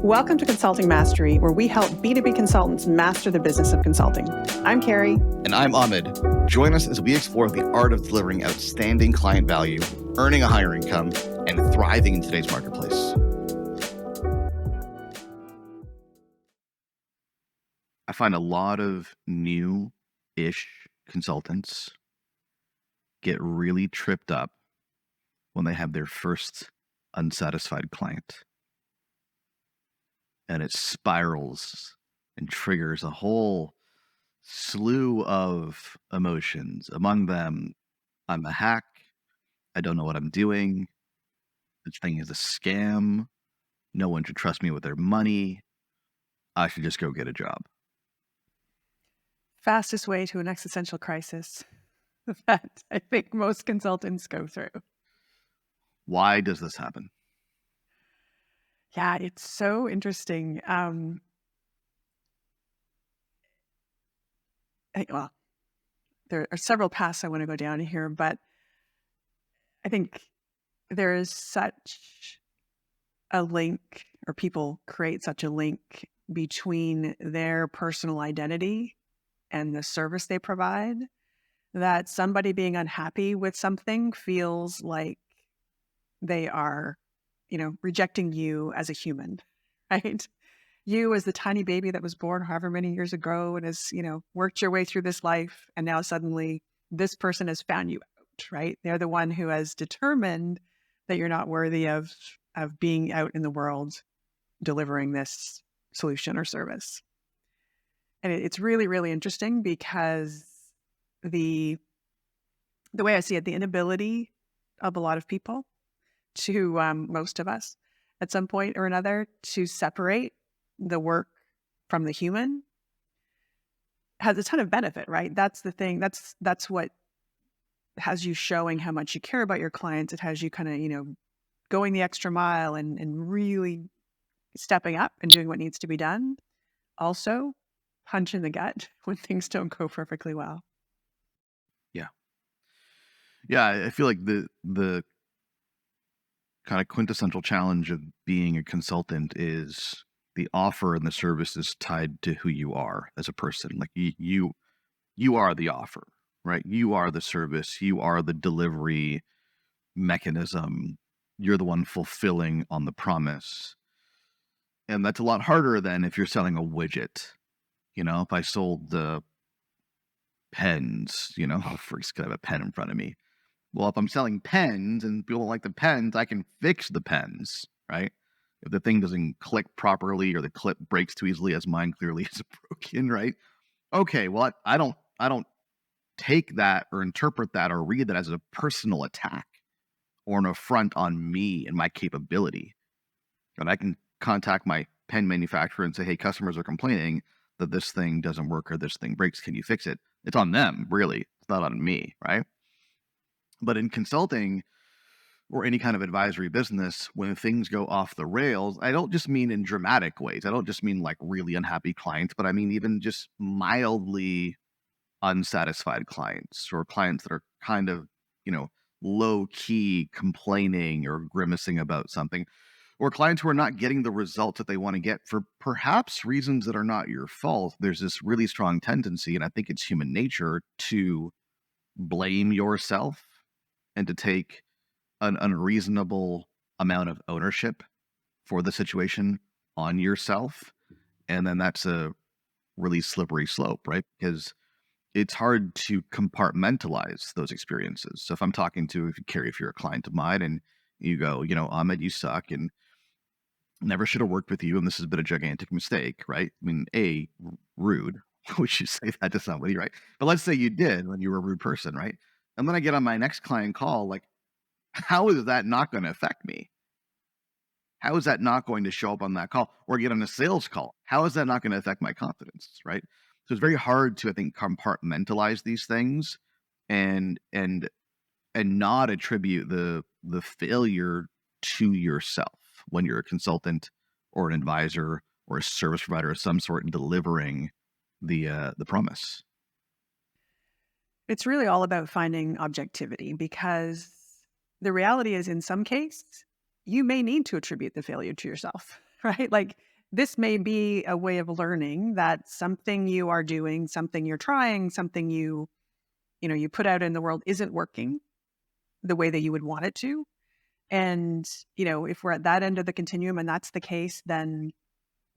Welcome to Consulting Mastery, where we help B2B consultants master the business of consulting. I'm Carrie. And I'm Ahmed. Join us as we explore the art of delivering outstanding client value, earning a higher income, and thriving in today's marketplace. I find a lot of new-ish consultants get really tripped up when they have their first unsatisfied client. And it spirals and triggers a whole slew of emotions. Among them, I'm a hack. I don't know what I'm doing. This thing is a scam. No one should trust me with their money. I should just go get a job. Fastest way to an existential crisis that I think most consultants go through. Why does this happen? Yeah, it's so interesting. Well, there are several paths I want to go down here, but I think there is such a link, or people create such a link between their personal identity and the service they provide, that somebody being unhappy with something feels like they are, rejecting you as a human, right? You as the tiny baby that was born however many years ago and has, worked your way through this life. And now suddenly this person has found you out, right? They're the one who has determined that you're not worthy of being out in the world delivering this solution or service. And it's really, really interesting because the way I see it, the inability of a lot of people to, most of us at some point or another, to separate the work from the human has a ton of benefit, right? That's the thing. That's what has you showing how much you care about your clients. It has you kind of, going the extra mile and really stepping up and doing what needs to be done. Also, punch in the gut when things don't go perfectly well. Yeah, I feel like the kind of quintessential challenge of being a consultant is the offer and the service is tied to who you are as a person. Like you are the offer, right? You are the service. You are the delivery mechanism. You're the one fulfilling on the promise. And that's a lot harder than if you're selling a widget. If I sold the pens, first could have a pen in front of me. Well, if I'm selling pens and people like the pens, I can fix the pens, right? If the thing doesn't click properly or the clip breaks too easily, as mine clearly is broken, right? Okay, well, I don't take that or interpret that or read that as a personal attack or an affront on me and my capability. And I can contact my pen manufacturer and say, hey, customers are complaining that this thing doesn't work or this thing breaks. Can you fix it? It's on them, really. It's not on me, right? But in consulting or any kind of advisory business, when things go off the rails, I don't just mean in dramatic ways. I don't just mean like really unhappy clients, but I mean even just mildly unsatisfied clients or clients that are kind of, low key complaining or grimacing about something, or clients who are not getting the results that they want to get for perhaps reasons that are not your fault. There's this really strong tendency, and I think it's human nature, to blame yourself and to take an unreasonable amount of ownership for the situation on yourself. And then that's a really slippery slope, right? Because it's hard to compartmentalize those experiences. So if I'm talking to Carrie, if you're a client of mine and you go, Ahmed, you suck and never should have worked with you, and this has been a gigantic mistake, right? I mean, rude. We should say that to somebody, right? But let's say you did when you were a rude person, right? And then I get on my next client call, like, how is that not going to affect me? How is that not going to show up on that call or get on a sales call? How is that not going to affect my confidence, right? So it's very hard to, I think, compartmentalize these things and not attribute the failure to yourself when you're a consultant or an advisor or a service provider of some sort in delivering the promise. It's really all about finding objectivity, because the reality is, in some case, you may need to attribute the failure to yourself, right? Like this may be a way of learning that something you are doing, something you're trying, something you put out in the world isn't working the way that you would want it to. And, if we're at that end of the continuum and that's the case, then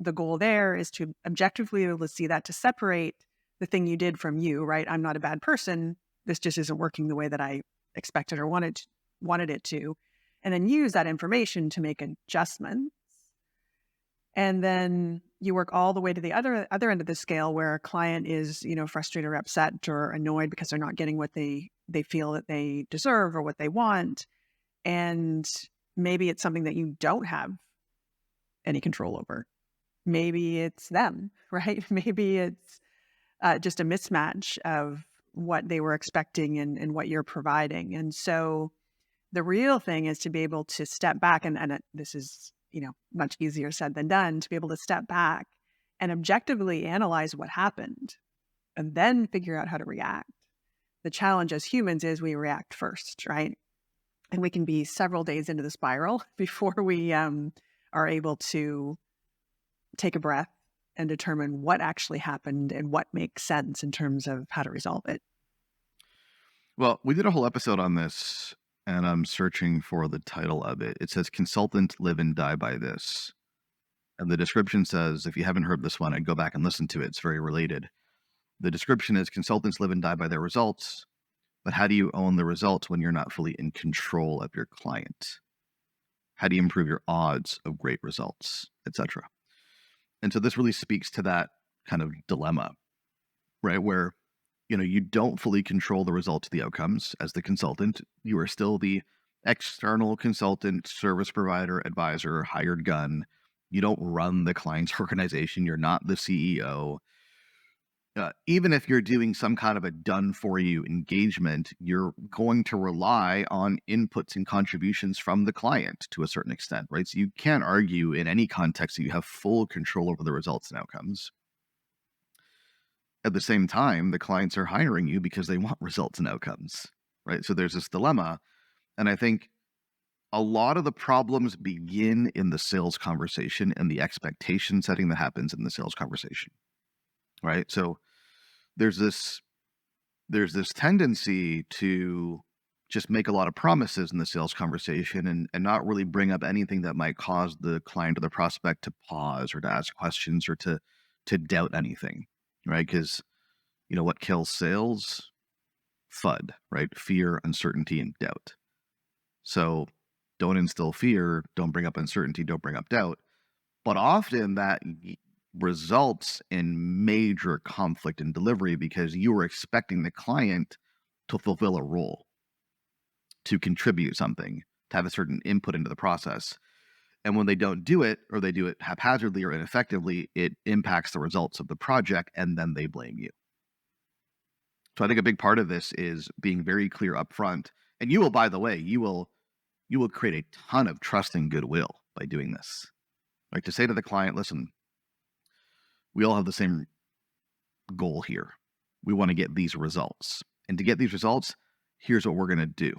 the goal there is to objectively be able to see that, to separate the thing you did from you, right? I'm not a bad person. This just isn't working the way that I expected or wanted it to. And then use that information to make adjustments. And then you work all the way to the other end of the scale where a client is, frustrated or upset or annoyed because they're not getting what they feel that they deserve or what they want. And maybe it's something that you don't have any control over. Maybe it's them, right? Maybe it's just a mismatch of what they were expecting and what you're providing. And so the real thing is to be able to step back, and this is, much easier said than done, to be able to step back and objectively analyze what happened and then figure out how to react. The challenge as humans is we react first, right? And we can be several days into the spiral before we are able to take a breath and determine what actually happened and what makes sense in terms of how to resolve it. Well, we did a whole episode on this, and I'm searching for the title of it. It says Consultants Live and Die by This. And the description says, if you haven't heard this one, I'd go back and listen to it. It's very related. The description is consultants live and die by their results, but how do you own the results when you're not fully in control of your client? How do you improve your odds of great results, etc.? And so this really speaks to that kind of dilemma, right? Where, you don't fully control the results of the outcomes as the consultant. You are still the external consultant, service provider, advisor, hired gun. You don't run the client's organization. You're not the CEO. Even if you're doing some kind of a done-for-you engagement, you're going to rely on inputs and contributions from the client to a certain extent, right? So you can't argue in any context that you have full control over the results and outcomes. At the same time, the clients are hiring you because they want results and outcomes, right? So there's this dilemma. And I think a lot of the problems begin in the sales conversation and the expectation setting that happens in the sales conversation, right? So there's this tendency to just make a lot of promises in the sales conversation and not really bring up anything that might cause the client or the prospect to pause or to ask questions or to doubt anything, right? Because what kills sales? FUD, right? Fear, uncertainty, and doubt. So don't instill fear, don't bring up uncertainty, don't bring up doubt. But often that results in major conflict in delivery because you were expecting the client to fulfill a role, to contribute something, to have a certain input into the process. And when they don't do it, or they do it haphazardly or ineffectively, it impacts the results of the project, and then they blame you. So I think a big part of this is being very clear up front. And you will, by the way, you will create a ton of trust and goodwill by doing this. Like to say to the client, listen, we all have the same goal here. We want to get these results. And to get these results, here's what we're going to do.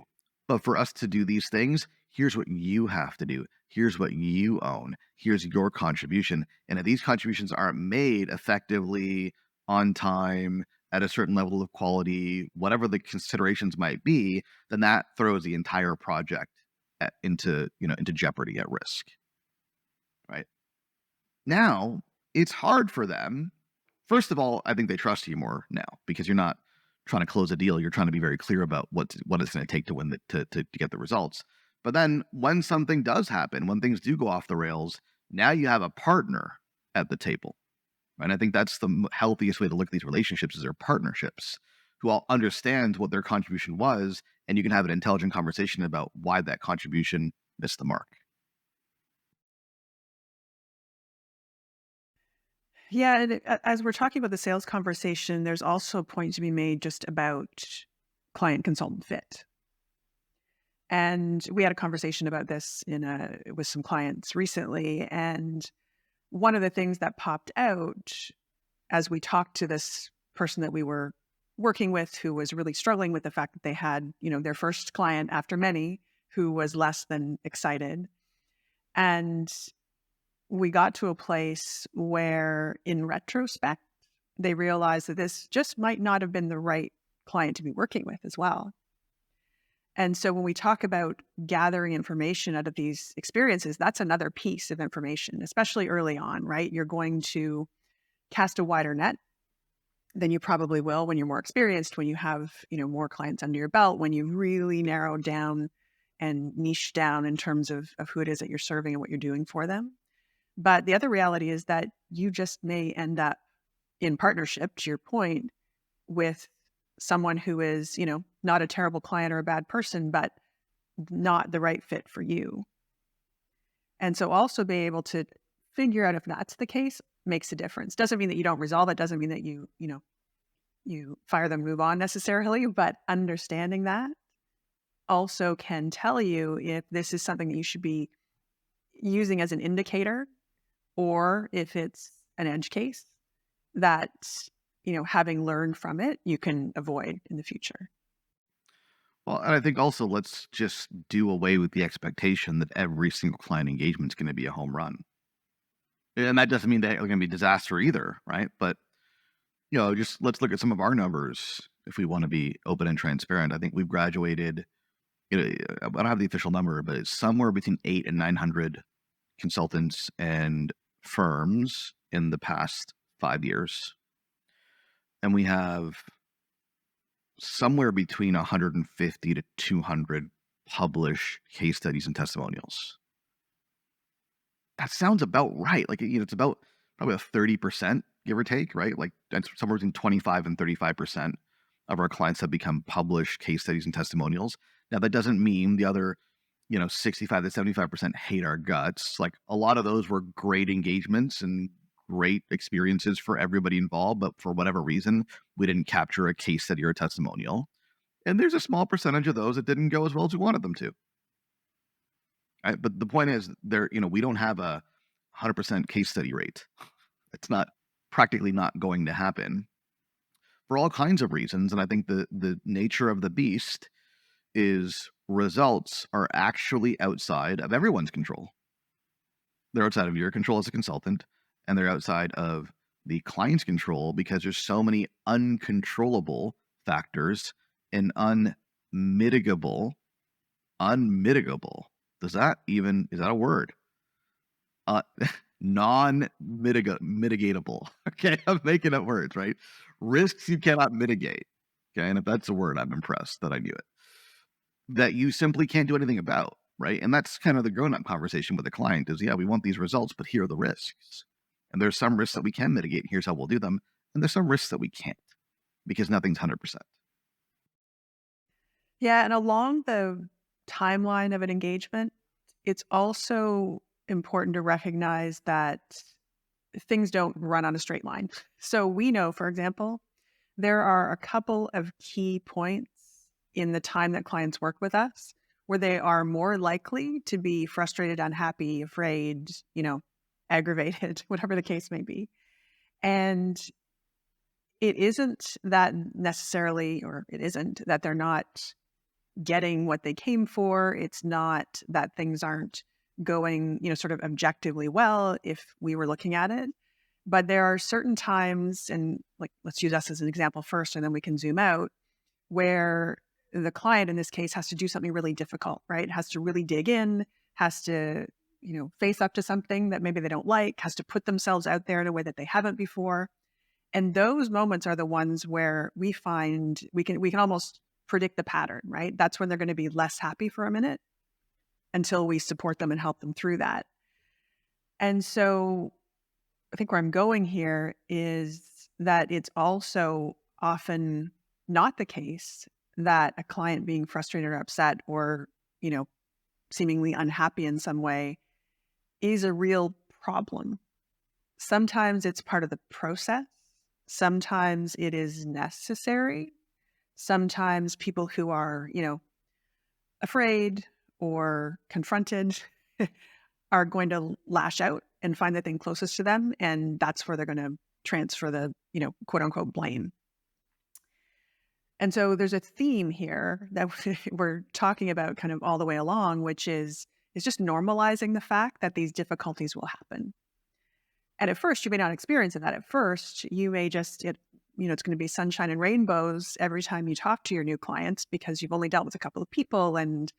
But for us to do these things, here's what you have to do. Here's what you own. Here's your contribution. And if these contributions aren't made effectively, on time, at a certain level of quality, whatever the considerations might be, then that throws the entire project into jeopardy, at risk, right? Now, it's hard for them. First of all, I think they trust you more now because you're not trying to close a deal. You're trying to be very clear about what it's going to take to win to get the results. But then when something does happen, when things do go off the rails, now you have a partner at the table. And I think that's the healthiest way to look at these relationships is their partnerships who all understand what their contribution was, and you can have an intelligent conversation about why that contribution missed the mark. Yeah, and as we're talking about the sales conversation, there's also a point to be made just about client consultant fit. And we had a conversation about this with some clients recently, and one of the things that popped out as we talked to this person that we were working with who was really struggling with the fact that they had, their first client after many who was less than excited. And we got to a place where, in retrospect, they realized that this just might not have been the right client to be working with as well. And so when we talk about gathering information out of these experiences, that's another piece of information, especially early on, right? You're going to cast a wider net than you probably will when you're more experienced, when you have, more clients under your belt, when you really narrow down and niche down in terms of who it is that you're serving and what you're doing for them. But the other reality is that you just may end up in partnership, to your point, with someone who is, not a terrible client or a bad person, but not the right fit for you. And so also being able to figure out if that's the case makes a difference. Doesn't mean that you don't resolve it, doesn't mean that you fire them, move on necessarily, but understanding that also can tell you if this is something that you should be using as an indicator, or if it's an edge case that, having learned from it, you can avoid in the future. Well, and I think also let's just do away with the expectation that every single client engagement is going to be a home run. And that doesn't mean they're going to be a disaster either, right? But, just let's look at some of our numbers if we want to be open and transparent. I think we've graduated, I don't have the official number, but it's somewhere between 800 and 900 consultants and firms in the past 5 years. And we have somewhere between 150 to 200 published case studies and testimonials. That sounds about right. Like, it's about probably a 30%, give or take, right? Like that's somewhere between 25 and 35% of our clients have become published case studies and testimonials. Now, that doesn't mean the other, 65 to 75% hate our guts. Like a lot of those were great engagements and great experiences for everybody involved, but for whatever reason, we didn't capture a case study or a testimonial. And there's a small percentage of those that didn't go as well as we wanted them to. Right? But the point is, we don't have a 100% case study rate. It's not practically not going to happen for all kinds of reasons. And I think the nature of the beast is results are actually outside of everyone's control. They're outside of your control as a consultant, and they're outside of the client's control because there's so many uncontrollable factors and unmitigable. Is that a word? Non-mitigatable. Okay, I'm making up words, right? Risks you cannot mitigate. Okay, and if that's a word, I'm impressed that I knew it. That you simply can't do anything about, right? And that's kind of the grown-up conversation with the client is, yeah, we want these results, but here are the risks. And there's some risks that we can mitigate. Here's how we'll do them. And there's some risks that we can't because nothing's 100%. Yeah, and along the timeline of an engagement, it's also important to recognize that things don't run on a straight line. So we know, for example, there are a couple of key points in the time that clients work with us where they are more likely to be frustrated, unhappy, afraid, aggravated, whatever the case may be. And it isn't that they're not getting what they came for. It's not that things aren't going, sort of objectively well if we were looking at it. But there are certain times, and like, let's use us as an example first, and then we can zoom out, where the client in this case has to do something really difficult, right? Has to really dig in, has to, face up to something that maybe they don't like, has to put themselves out there in a way that they haven't before. And those moments are the ones where we find we can almost predict the pattern, right? That's when they're going to be less happy for a minute until we support them and help them through that. And so I think where I'm going here is that it's also often not the case that a client being frustrated or upset or, seemingly unhappy in some way is a real problem. Sometimes it's part of the process. Sometimes it is necessary. Sometimes people who are, afraid or confronted are going to lash out and find the thing closest to them. And that's where they're going to transfer the, quote unquote blame. And so there's a theme here that we're talking about kind of all the way along, which is just normalizing the fact that these difficulties will happen. And at first, you may not experience that. At first, you may just, it's going to be sunshine and rainbows every time you talk to your new clients because you've only dealt with a couple of people and,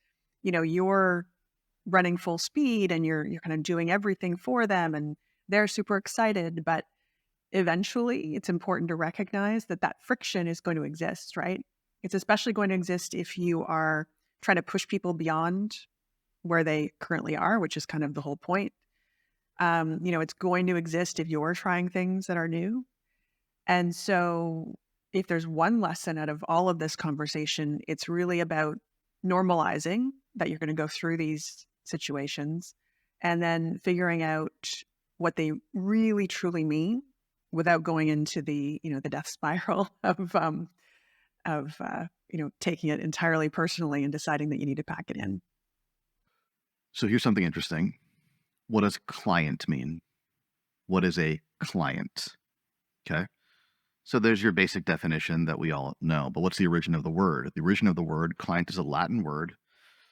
you're running full speed and you're kind of doing everything for them and they're super excited. But eventually, it's important to recognize that that friction is going to exist, right? It's especially going to exist if you are trying to push people beyond where they currently are, which is kind of the whole point. It's going to exist if you're trying things that are new. And so, if there's one lesson out of all of this conversation, it's really about normalizing that you're going to go through these situations and then figuring out what they really truly mean without going into the death spiral of taking it entirely personally and deciding that you need to pack it in. So here's something interesting. What does client mean? What is a client? Okay. So there's your basic definition that we all know, but what's the origin of the word? The origin of the word client is a Latin word,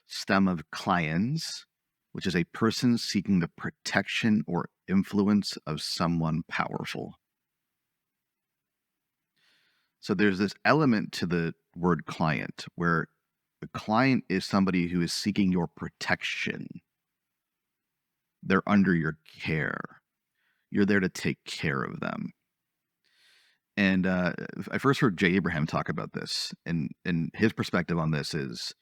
stem of cliens, which is a person seeking the protection or influence of someone powerful. So there's this element to the word client where the client is somebody who is seeking your protection. They're under your care. You're there to take care of them. And I first heard Jay Abraham talk about this, and his perspective on this is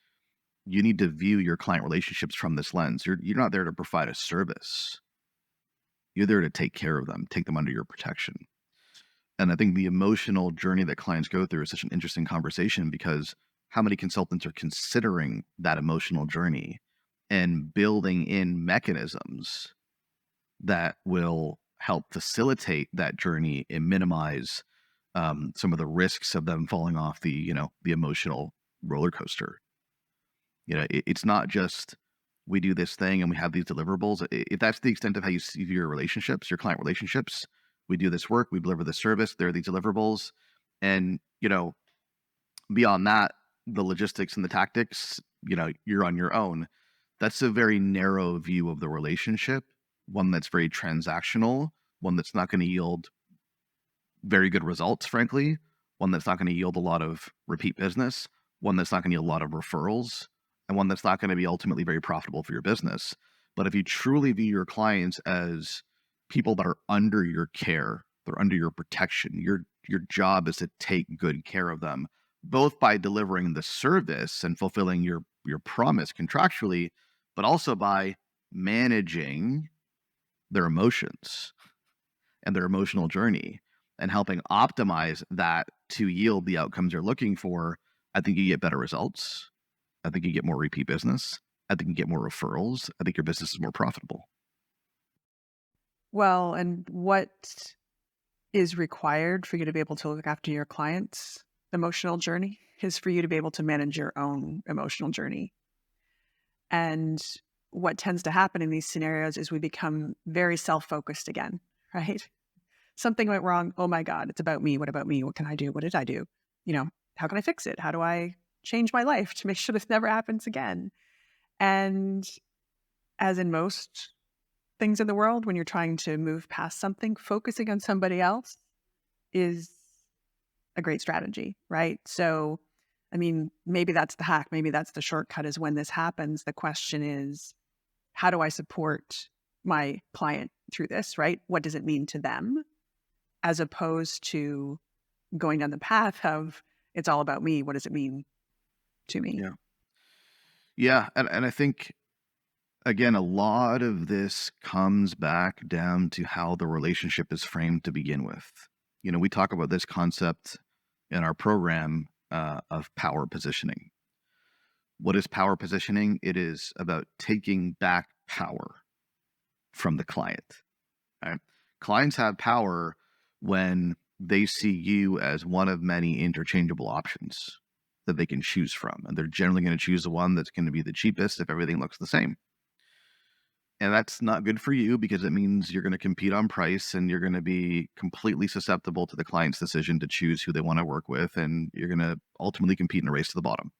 you need to view your client relationships from this lens. You're not there to provide a service. You're there to take care of them, take them under your protection. And I think the emotional journey that clients go through is such an interesting conversation because how many consultants are considering that emotional journey and building in mechanisms that will help facilitate that journey and minimize some of the risks of them falling off the emotional roller coaster. It's not just we do this thing and we have these deliverables. If that's the extent of how you see your relationships, your client relationships, we do this work, we deliver this service, there are these deliverables. And, beyond that, the logistics and the tactics, you're on your own. That's a very narrow view of the relationship, one that's very transactional, one that's not going to yield very good results, frankly, one that's not going to yield a lot of repeat business, one that's not going to yield a lot of referrals, and one that's not going to be ultimately very profitable for your business. But if you truly view your clients as people that are under your care, they're under your protection, your job is to take good care of them, both by delivering the service and fulfilling your promise contractually, but also by managing their emotions and their emotional journey and helping optimize that to yield the outcomes you're looking for. I think you get better results. I think you get more repeat business. I think you get more referrals. I think your business is more profitable. Well, and what is required for you to be able to look after your clients' emotional journey is for you to be able to manage your own emotional journey. And what tends to happen in these scenarios is we become very self-focused again, right? Something went wrong. Oh my God, it's about me. What about me? What can I do? What did I do? How can I fix it? How do I change my life to make sure this never happens again? And as in most things in the world, when you're trying to move past something, focusing on somebody else is a great strategy, right? So, maybe that's the hack. Maybe that's the shortcut is when this happens. The question is, how do I support my client through this, right? What does it mean to them? As opposed to going down the path of it's all about me. What does it mean to me? Yeah. Yeah. And I think, again, a lot of this comes back down to how the relationship is framed to begin with. We talk about this concept in our program of power positioning. What is power positioning? It is about taking back power from the client. Right? Clients have power when they see you as one of many interchangeable options that they can choose from. And they're generally going to choose the one that's going to be the cheapest if everything looks the same. And that's not good for you because it means you're going to compete on price and you're going to be completely susceptible to the client's decision to choose who they want to work with. And you're going to ultimately compete in a race to the bottom.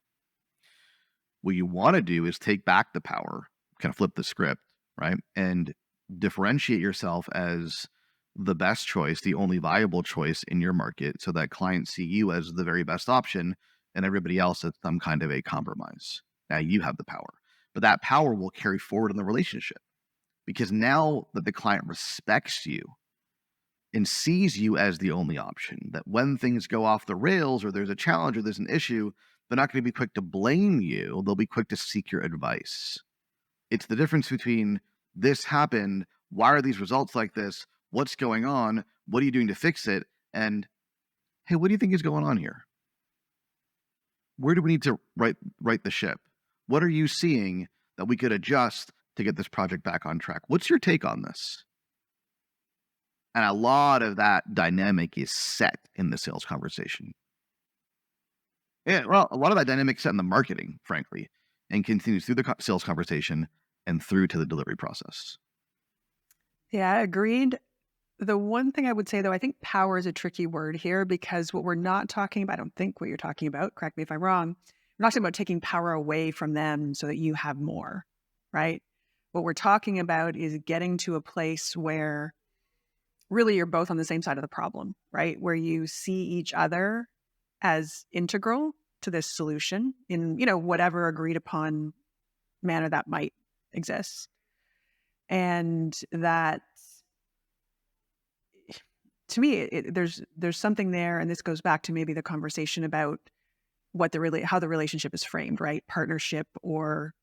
What you want to do is take back the power, kind of flip the script, right? And differentiate yourself as the best choice, the only viable choice in your market, so that clients see you as the very best option and everybody else as some kind of a compromise. Now you have the power, but that power will carry forward in the relationship, because now that the client respects you and sees you as the only option, that when things go off the rails or there's a challenge or there's an issue, they're not going to be quick to blame you. They'll be quick to seek your advice. It's the difference between this happened, why are these results like this? What's going on? What are you doing to fix it? And hey, what do you think is going on here? Where do we need to right the ship? What are you seeing that we could adjust to get this project back on track? What's your take on this? And a lot of that dynamic is set in the sales conversation. Yeah, well, a lot of that dynamic is set in the marketing, frankly, and continues through the sales conversation and through to the delivery process. Yeah, agreed. The one thing I would say, though, I think power is a tricky word here, because what we're not talking about, I don't think what you're talking about, correct me if I'm wrong, we're not talking about taking power away from them so that you have more, right? What we're talking about is getting to a place where really you're both on the same side of the problem, right? Where you see each other as integral to this solution in, whatever agreed upon manner that might exist. And that, to me, there's something there, and this goes back to maybe the conversation about how the relationship is framed, right? Partnership, or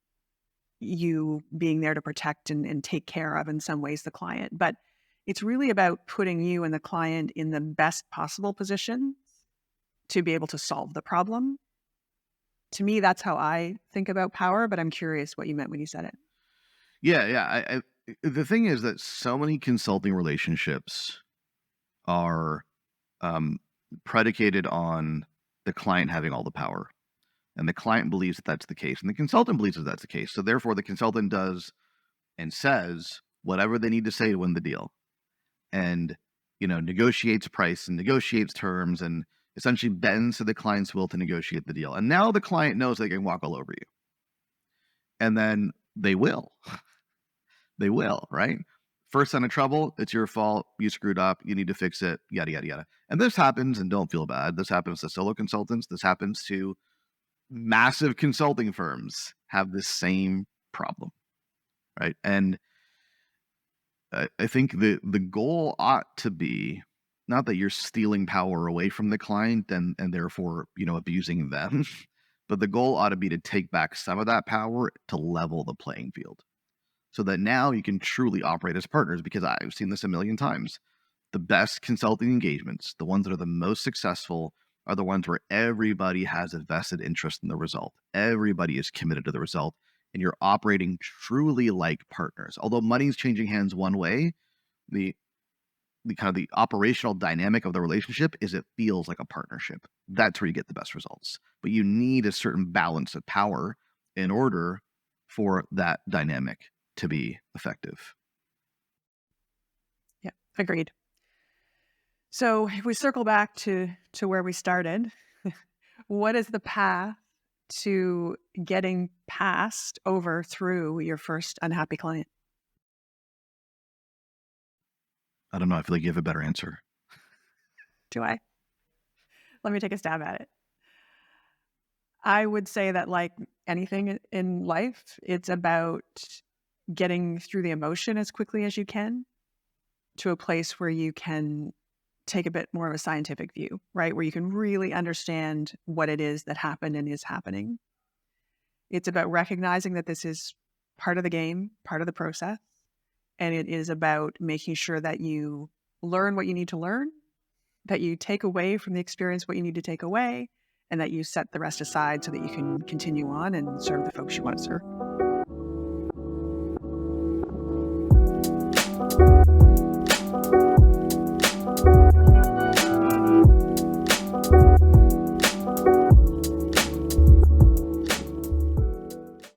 you being there to protect and take care of, in some ways, the client. But it's really about putting you and the client in the best possible position to be able to solve the problem. To me, that's how I think about power, but I'm curious what you meant when you said it. Yeah. The thing is that so many consulting relationships are predicated on the client having all the power, and the client believes that that's the case, and the consultant believes that that's the case. So therefore, the consultant does and says whatever they need to say to win the deal, and negotiates price and negotiates terms and essentially bends to the client's will to negotiate the deal. And now the client knows they can walk all over you, and then they will. They will, right? First sign of trouble, it's your fault. You screwed up. You need to fix it. Yada, yada, yada. And this happens, and don't feel bad. This happens to solo consultants. This happens to massive consulting firms, have this same problem, right? And I think the goal ought to be not that you're stealing power away from the client and therefore, abusing them, but the goal ought to be to take back some of that power to level the playing field, so that now you can truly operate as partners. Because I've seen this a million times. The best consulting engagements, the ones that are the most successful, are the ones where everybody has a vested interest in the result. Everybody is committed to the result, and you're operating truly like partners. Although money's changing hands one way, the kind of the operational dynamic of the relationship is it feels like a partnership. That's where you get the best results. But you need a certain balance of power in order for that dynamic to be effective. Yeah, agreed. So if we circle back to where we started, what is the path to getting past over through your first unhappy client? I don't know. I feel like you have a better answer. Do I? Let me take a stab at it. I would say that, like anything in life, it's about getting through the emotion as quickly as you can to a place where you can take a bit more of a scientific view, right? Where you can really understand what it is that happened and is happening. It's about recognizing that this is part of the game, part of the process. And it is about making sure that you learn what you need to learn, that you take away from the experience what you need to take away, and that you set the rest aside so that you can continue on and serve the folks you want to serve.